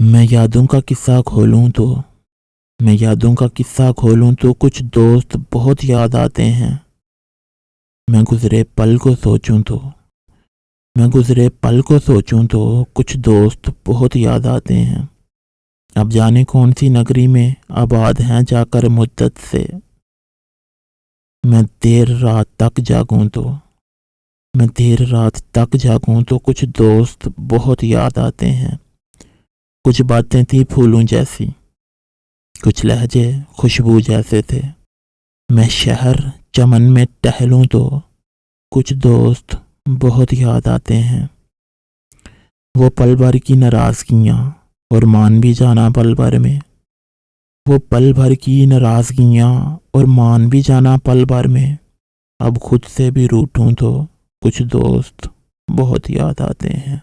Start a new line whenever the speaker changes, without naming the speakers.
मैं यादों का किस्सा खोलूं तो कुछ दोस्त बहुत याद आते हैं। मैं गुजरे पल को सोचूं तो कुछ दोस्त बहुत याद आते हैं। अब जाने कौन सी नगरी में आबाद हैं जाकर मुद्दत से। मैं देर रात तक जागूं तो कुछ दोस्त बहुत याद आते हैं। कुछ बातें थी फूलों जैसी, कुछ लहजे खुशबू जैसे थे। मैं शहर चमन में टहलूं तो कुछ दोस्त बहुत याद आते हैं। वो पल भर की नाराजगियां और मान भी जाना पल भर में। वो पल भर की नाराजगियां और मान भी जाना पल भर में। अब खुद से भी रूठूं तो कुछ दोस्त बहुत याद आते हैं।